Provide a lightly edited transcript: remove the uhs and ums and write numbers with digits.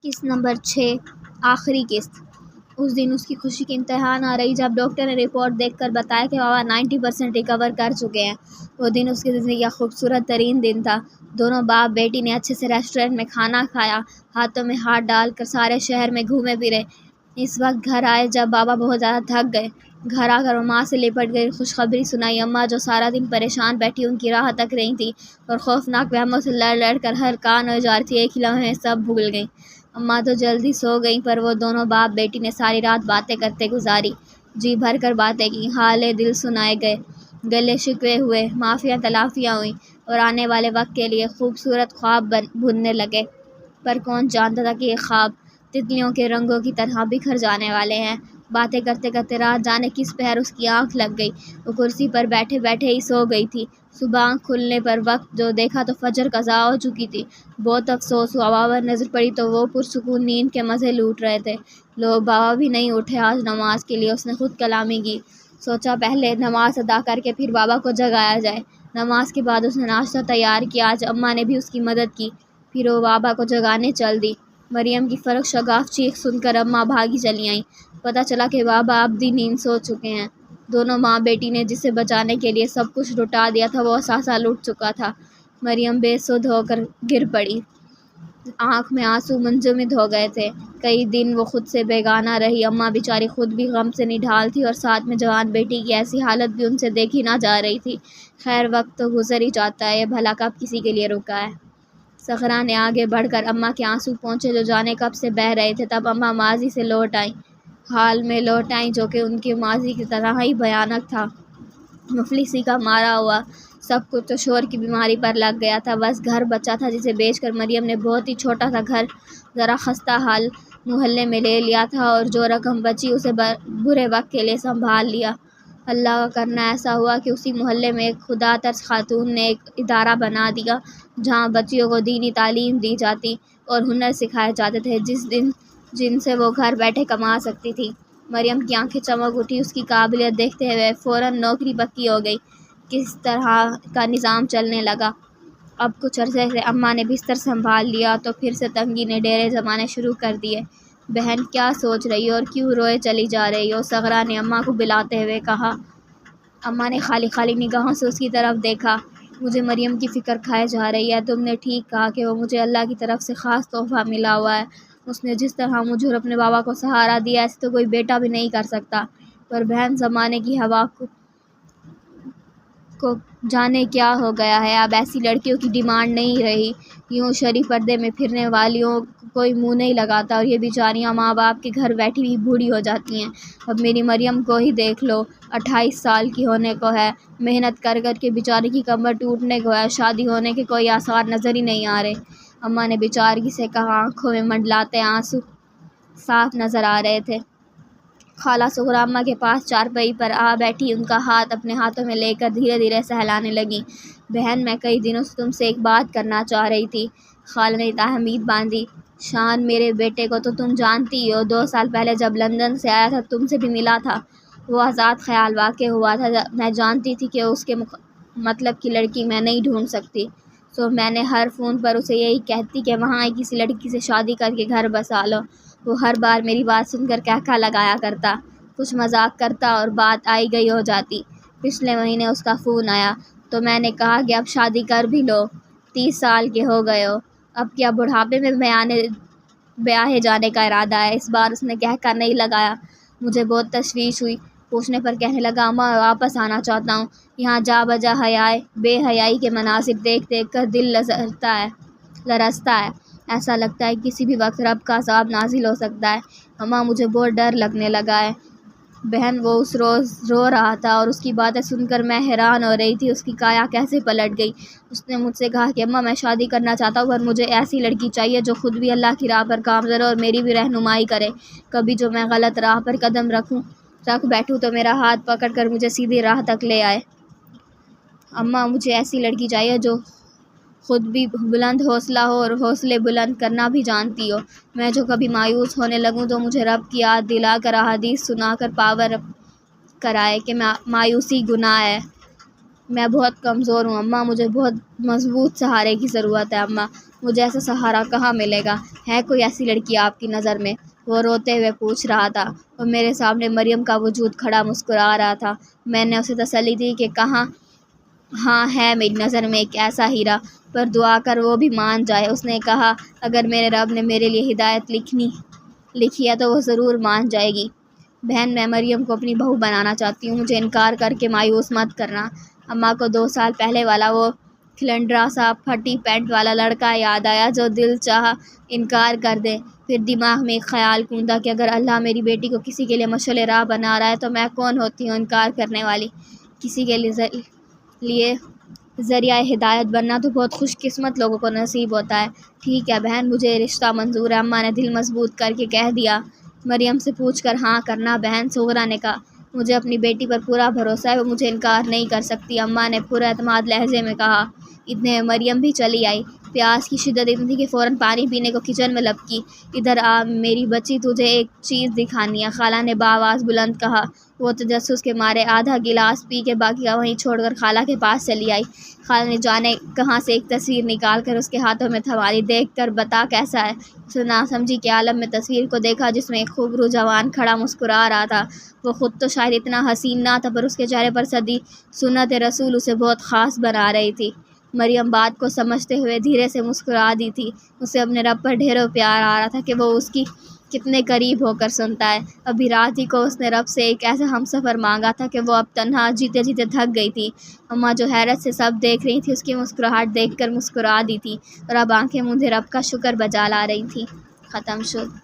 قسط نمبر 6 آخری قسط۔ اس دن اس کی خوشی کی انتہا نہ رہی جب ڈاکٹر نے رپورٹ دیکھ کر بتایا کہ بابا 90% ریکور کر چکے ہیں۔ وہ دن اس کی زندگی کا خوبصورت ترین دن تھا۔ دونوں باپ بیٹی نے اچھے سے ریسٹورینٹ میں کھانا کھایا، ہاتھوں میں ہاتھ ڈال کر سارے شہر میں گھومے پھرے۔ اس وقت گھر آئے جب بابا بہت زیادہ تھک گئے۔ گھر آ کر وہ ماں سے لپٹ گئی، خوشخبری سنائی۔ اماں جو سارا دن پریشان بیٹھی ان کی راہ تک رہی تھیں اور خوفناک وہموں سے لڑ لڑ کر ہلکان ہو جا رہی تھی، ایک ہی لمحے میں سب بھول گئیں۔ اماں تو جلدی سو گئیں پر وہ دونوں باپ بیٹی نے ساری رات باتیں کرتے گزاری، جی بھر کر باتیں کی، حال دل سنائے گئے، گلے شکوے ہوئے، معافیاں تلافیاں ہوئیں اور آنے والے وقت کے لیے خوبصورت خواب بننے لگے۔ پر کون جانتا تھا کہ یہ خواب تتلیوں کے رنگوں کی طرح بکھر جانے والے ہیں۔ باتیں کرتے کرتے رات جانے کس پہر اس کی آنکھ لگ گئی۔ وہ کرسی پر بیٹھے بیٹھے ہی سو گئی تھی۔ صبح آنکھ کھلنے پر وقت جو دیکھا تو فجر قضا ہو چکی تھی۔ بہت افسوس ہوا، بابا نظر پڑی تو وہ پرسکون نیند کے مزے لوٹ رہے تھے۔ لوگ بابا بھی نہیں اٹھے آج نماز کے لیے۔ اس نے خود کلامی کی، سوچا پہلے نماز ادا کر کے پھر بابا کو جگایا جائے۔ نماز کے بعد اس نے ناشتہ تیار کیا، آج اماں نے بھی اس کی مدد کی، پھر وہ بابا کو جگانے چل دی۔ مریم کی فرق شگاف چیخ سن کر اماں بھاگی چلی آئیں۔ پتہ چلا کہ بابا ابدی نیند سو چکے ہیں۔ دونوں ماں بیٹی نے جسے بچانے کے لیے سب کچھ لٹا دیا تھا وہ اثاثہ لٹ چکا تھا۔ مریم بے سدھ ہو کر گر پڑی، آنکھ میں آنسو منجمد ہو گئے تھے۔ کئی دن وہ خود سے بیگانہ رہی۔ اماں بیچاری خود بھی غم سے نڈھال تھی اور ساتھ میں جوان بیٹی کی ایسی حالت بھی ان سے دیکھی نہ جا رہی تھی۔ خیر وقت تو گزر ہی جاتا ہے، یہ بھلا کب کسی کے لیے رکا ہے۔ سغرا نے آگے بڑھ کر اماں کے آنسو پوچھے جو جانے کب سے بہہ رہے تھے۔ تب اماں ماضی سے لوٹ آئیں، حال میں لوٹ آئیں جو کہ ان کے ماضی کی طرح ہی بھیانک تھا۔ مفلسی کا مارا ہوا سب کچھ تو شوہر کی بیماری پر لگ گیا تھا، بس گھر بچا تھا جسے بیچ کر مریم نے بہت ہی چھوٹا سا گھر ذرا خستہ حال محلے میں لے لیا تھا اور جو رقم بچی اسے برے وقت کے لیے سنبھال لیا۔ اللہ کا کرنا ایسا ہوا کہ اسی محلے میں ایک خدا ترس خاتون نے ایک ادارہ بنا دیا جہاں بچیوں کو دینی تعلیم دی جاتی اور ہنر سکھائے جاتے تھے جن سے وہ گھر بیٹھے کما سکتی تھی۔ مریم کی آنکھیں چمک اٹھی، اس کی قابلیت دیکھتے ہوئے فوراً نوکری پکی ہو گئی۔ کس طرح کا نظام چلنے لگا۔ اب کچھ عرصے سے اماں نے بستر سنبھال لیا تو پھر سے تنگی نے ڈیرے جمانے شروع کر دیے۔ بہن کیا سوچ رہی ہو اور کیوں روئے چلی جا رہی ہو؟ سغرا نے اماں کو بلاتے ہوئے کہا۔ اماں نے خالی خالی نگاہوں سے اس کی طرف دیکھا۔ مجھے مریم کی فکر کھائے جا رہی ہے۔ تم نے ٹھیک کہا کہ وہ مجھے اللہ کی طرف سے خاص تحفہ ملا ہوا ہے۔ اس نے جس طرح مجھے اور اپنے بابا کو سہارا دیا ایسے تو کوئی بیٹا بھی نہیں کر سکتا۔ پر بہن زمانے کی ہوا کو جانے کیا ہو گیا ہے، اب ایسی لڑکیوں کی ڈیمانڈ نہیں رہی۔ یوں شرعی پردے میں پھرنے والیوں کو کوئی منہ نہیں لگاتا اور یہ بیچاریاں ماں باپ کے گھر بیٹھی ہوئی بوڑھی ہو جاتی ہیں۔ اب میری مریم کو ہی دیکھ لو، 28 سال کی ہونے کو ہے، محنت کر کر کے بیچاری کی کمر ٹوٹنے کو ہے، شادی ہونے کے کوئی آثار نظر ہی نہیں آ رہے۔ اماں نے بیچارگی سے کہا، آنکھوں میں منڈلاتے آنسو صاف نظر آ رہے تھے۔ خالہ سغرا اماں کے پاس چارپائی پر آ بیٹھی، ان کا ہاتھ اپنے ہاتھوں میں لے کر دھیرے دھیرے سہلانے لگیں۔ بہن میں کئی دنوں سے تم سے ایک بات کرنا چاہ رہی تھی۔ خالہ نے تحمید باندھی۔ شان میرے بیٹے کو تو تم جانتی ہی ہو، 2 سال پہلے جب لندن سے آیا تھا تم سے بھی ملا تھا۔ وہ آزاد خیال واقع ہوا تھا۔ میں جانتی تھی کہ اس کے مطلب کی لڑکی میں نہیں ڈھونڈ سکتی، سو میں نے ہر فون پر اسے یہی کہتی کہ وہاں ہی کسی لڑکی سے شادی کر کے گھر بسا لو۔ وہ ہر بار میری بات سن کر کہکا لگایا کرتا، کچھ مذاق کرتا اور بات آئی گئی ہو جاتی۔ پچھلے مہینے اس کا فون آیا تو میں نے کہا کہ اب شادی کر بھی لو، 30 سال کے ہو گئے ہو، اب کیا بڑھاپے میں بیاہے جانے کا ارادہ ہے؟ اس بار اس نے کہکا نہیں لگایا۔ مجھے بہت تشویش ہوئی۔ پوچھنے پر کہنے لگا، اماں میں واپس آنا چاہتا ہوں، یہاں جا بجا بے حیائی کے مناظر دیکھ دیکھ کر دل لرزتا ہے، ایسا لگتا ہے کسی بھی وقت رب کا عذاب نازل ہو سکتا ہے۔ اماں مجھے بہت ڈر لگنے لگا ہے۔ بہن وہ اس روز رو رہا تھا اور اس کی باتیں سن کر میں حیران ہو رہی تھی، اس کی کایا کیسے پلٹ گئی۔ اس نے مجھ سے کہا کہ اماں میں شادی کرنا چاہتا ہوں پر مجھے ایسی لڑکی چاہیے جو خود بھی اللہ کی راہ پر گامزن ہو اور میری بھی رہنمائی کرے۔ کبھی جو میں غلط راہ پر قدم رکھ بیٹھوں تو میرا ہاتھ پکڑ کر مجھے سیدھی راہ تک لے آئے۔ اماں مجھے ایسی لڑکی چاہیے جو خود بھی بلند حوصلہ ہو اور حوصلے بلند کرنا بھی جانتی ہو۔ میں جو کبھی مایوس ہونے لگوں تو مجھے رب کی یاد دلا کر احادیث سنا کر پاور اپ کرائے کہ مایوسی گناہ ہے۔ میں بہت کمزور ہوں اماں، مجھے بہت مضبوط سہارے کی ضرورت ہے اماں۔ مجھے ایسا سہارا کہاں ملے گا؟ ہے کوئی ایسی لڑکی آپ کی نظر میں؟ وہ روتے ہوئے پوچھ رہا تھا، اور میرے سامنے مریم کا وجود کھڑا مسکرا رہا تھا۔ میں نے اسے تسلی دی کہ کہاں، ہاں ہے میری نظر میں ایک ایسا ہیرا، پر دعا کر وہ بھی مان جائے۔ اس نے کہا، اگر میرے رب نے میرے لیے ہدایت لکھی ہے تو وہ ضرور مان جائے گی۔ بہن، میں مریم کو اپنی بہو بنانا چاہتی ہوں، مجھے انکار کر کے مایوس مت کرنا۔ اماں کو 2 سال پہلے والا وہ کھلنڈرا سا پھٹی پینٹ والا لڑکا یاد آیا جو دل چاہا انکار کر دے۔ پھر دماغ میں ایک خیال گوندا کہ اگر اللہ میری بیٹی کو کسی کے لیے مشعل راہ بنا رہا ہے تو میں کون ہوتی ہوں انکار کرنے والی؟ کسی کے لیے ذریعہ ہدایت بننا تو بہت خوش قسمت لوگوں کو نصیب ہوتا ہے۔ ٹھیک ہے بہن، مجھے یہ رشتہ منظور ہے، اماں نے دل مضبوط کر کے کہہ دیا۔ مریم سے پوچھ کر ہاں کرنا بہن، صغرا نے کہا۔ مجھے اپنی بیٹی پر پورا بھروسہ ہے، وہ مجھے انکار نہیں کر سکتی، اماں نے پر اعتماد لہجے میں کہا۔ اتنے میں مریم بھی چلی آئی۔ پیاس کی شدت اتنی تھی کہ فوراً پانی پینے کو کچن میں لپکی۔ ادھر آ میری بچی، تجھے ایک چیز دکھانی ہے، خالہ نے بآواز بلند کہا۔ وہ تجسس کے مارے آدھا گلاس پی کے باقی کا وہیں چھوڑ کر خالہ کے پاس چلی آئی۔ خالہ نے جانے کہاں سے ایک تصویر نکال کر اس کے ہاتھوں میں تھما دی۔ دیکھ کر بتا کیسا ہے؟ اس نے ناسمجھی کے عالم میں تصویر کو دیکھا جس میں ایک خوبرو جوان کھڑا مسکرا رہا تھا۔ وہ خود تو شاید اتنا حسین نہ تھا، پر اس کے چہرے پر صدی سنت رسول اسے بہت خاص بنا رہی تھی۔ مریم بات کو سمجھتے ہوئے دھیرے سے مسکرا دی تھی۔ اسے اپنے رب پر ڈھیروں پیار آ رہا تھا کہ وہ اس کی کتنے قریب ہو کر سنتا ہے۔ ابھی رات ہی کو اس نے رب سے ایک ایسا ہمسفر مانگا تھا کہ وہ اب تنہا جیتے جیتے تھک گئی تھی۔ اماں جو حیرت سے سب دیکھ رہی تھی، اس کی مسکراہٹ دیکھ کر مسکرا دی تھی، اور اب آنکھیں موندے رب کا شکر بجا لا رہی تھیں۔ ختم شد۔